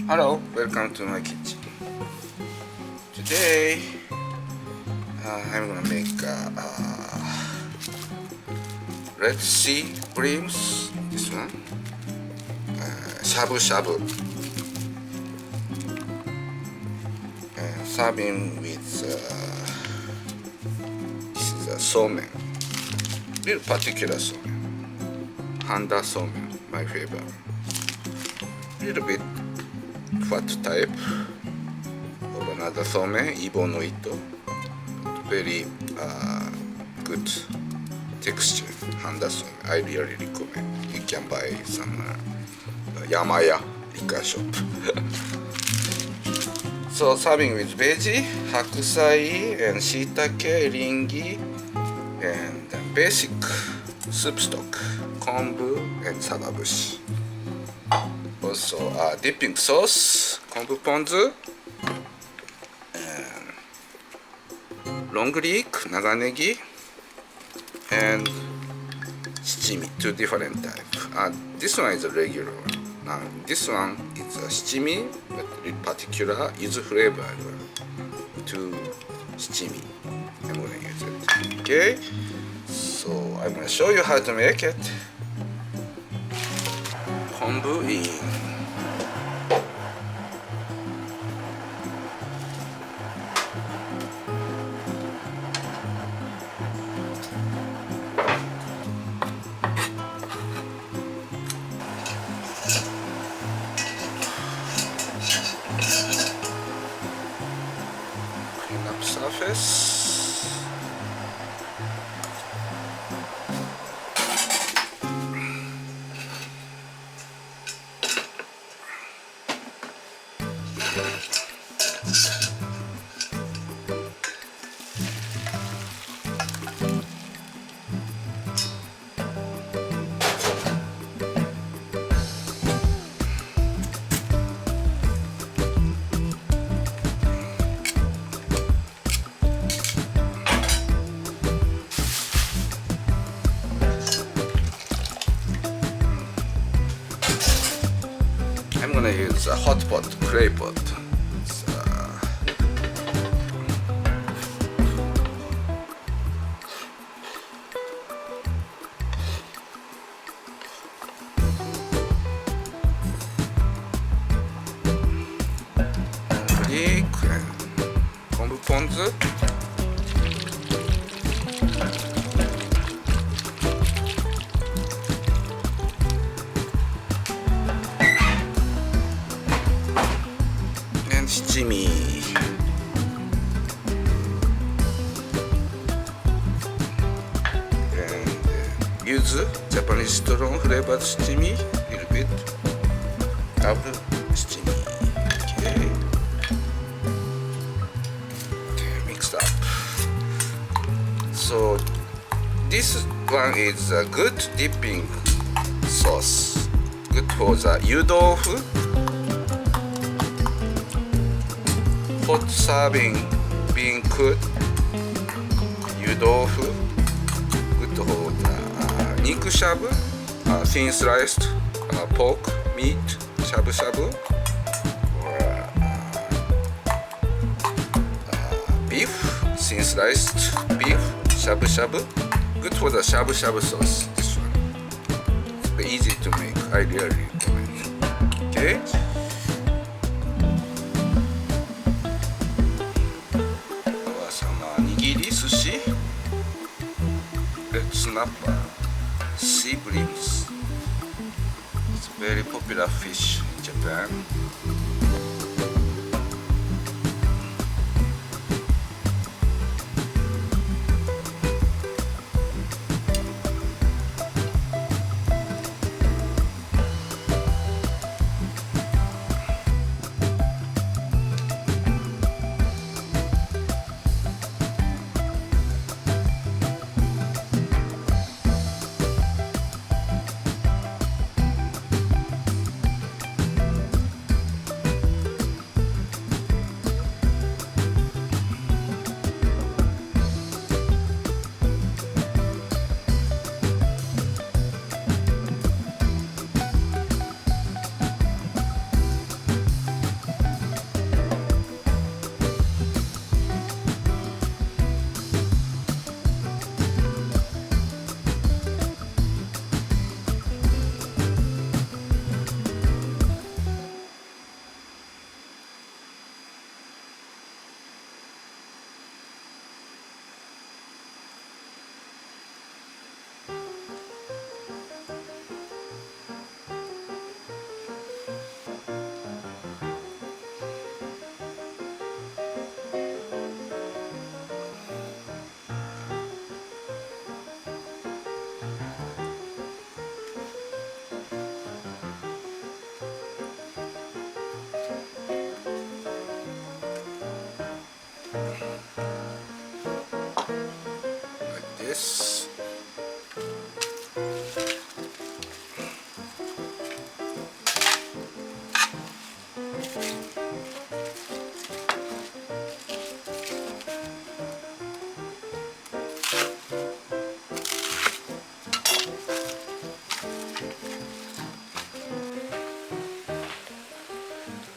Hello, welcome to my kitchen. Today, I'm gonna make red sea breams. This one, shabu shabu, and serving with this is a somen, little particular somen, handa somen, my favorite. Little bit fat type of another somen, Ibo no ito. Very good texture, handa somen. I really recommend. You can buy some Yamaya liquor shop. So serving with veggie, hakusai and shiitake, ringi, and basic soup stock, kombu and sababushi. Also dipping sauce, kombu ponzu, and long leek, naganegi, and shichimi, two different types. This one is a regular one. This one is a shichimi, but in particular is flavored to shichimi. I'm gonna use it. Okay, so I'm gonna show you how to make it. Kombu in. Clean up surface. I'm gonna use a hot pot, clay pot. It's, leek and kombu ponzu. Shichimi and yuzu, Japanese strong flavored shichimi, little bit double shichimi. Okay, mixed up. So this one is a good dipping sauce, good for the yudofu. Hot serving being cooked, yudofu, good for the niku shabu, thin sliced pork meat, shabu shabu, or beef, thin sliced beef, shabu shabu, good for the shabu shabu sauce. This one, it's very easy to make. I really recommend. Okay. Sushi, red snapper, seabreams. It's a very popular fish in Japan.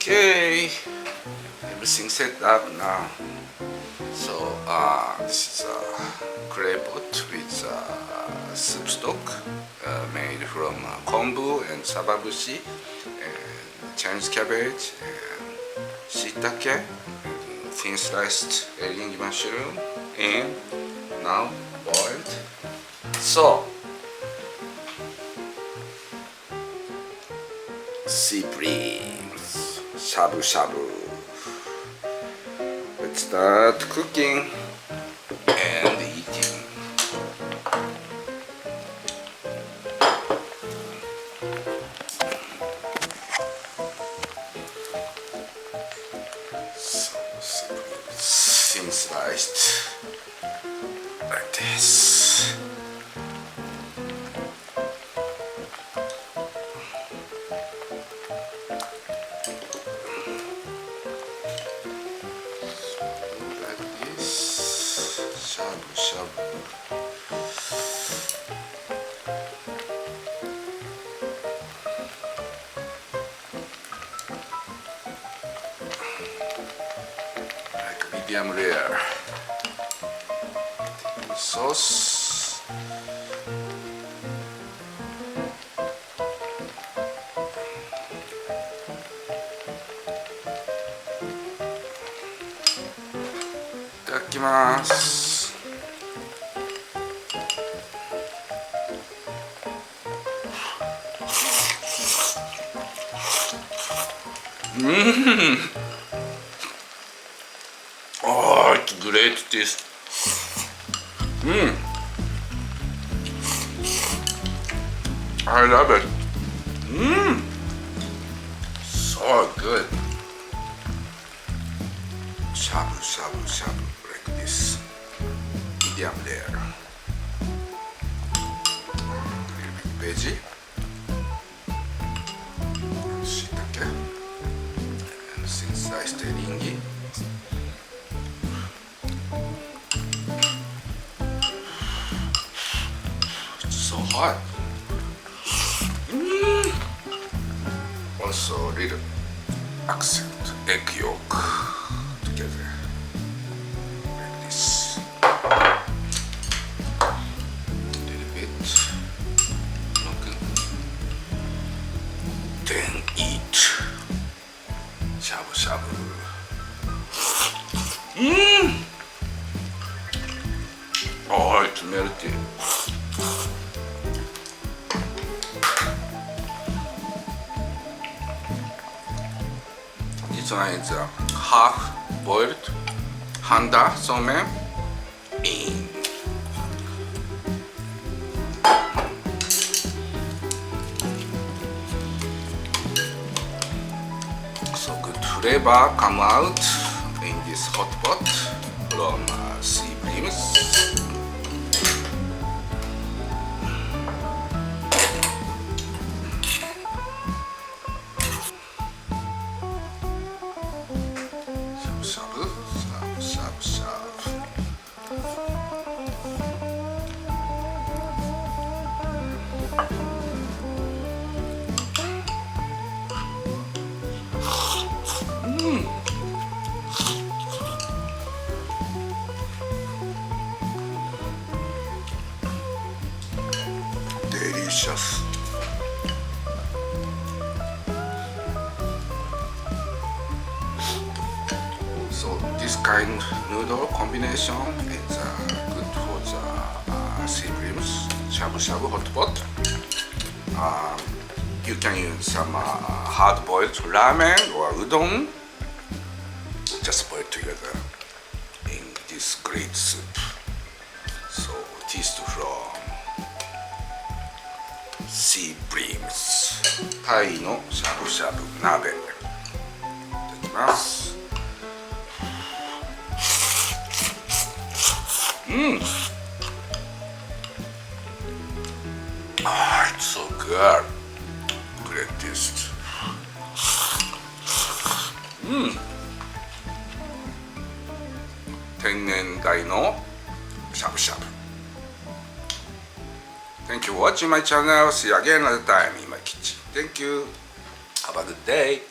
Okay, everything set up now. So this is a clay pot with soup stock made from kombu and sababushi and Chinese cabbage and shiitake and thin sliced eringi mushroom and now boiled. So seabream, shabu shabu. Let's start cooking and eating. So thin sliced like this. Shabu shabu. Like medium rare. Sauce. Itadakimasu. Oh, it's great taste. I love it. So good. Shabu shabu shabu like this. Medium rare. A little bit veggie. Shiitake. And thin sliced eringi. It's so hot. Also a little accent egg yolk together like this. A little bit. Okay. Then eat. Shabu shabu. Oh, it's melty. This one is half boiled handa somen in. So good flavor come out in this hot pot from seabreams. Shabu shabu shabu. Delicious. So this kind noodle combination is good for the seabreams, shabu shabu hot pot. You can use some hard-boiled ramen or udon. Just boil together in this great soup. So taste from seabreams. タイのしゃぶしゃぶ鍋。いただきます。Ah, it's so good. Great taste. Tennendai no shabu shabu. Thank you for watching my channel. See you again another time in my kitchen. Thank you. Have a good day.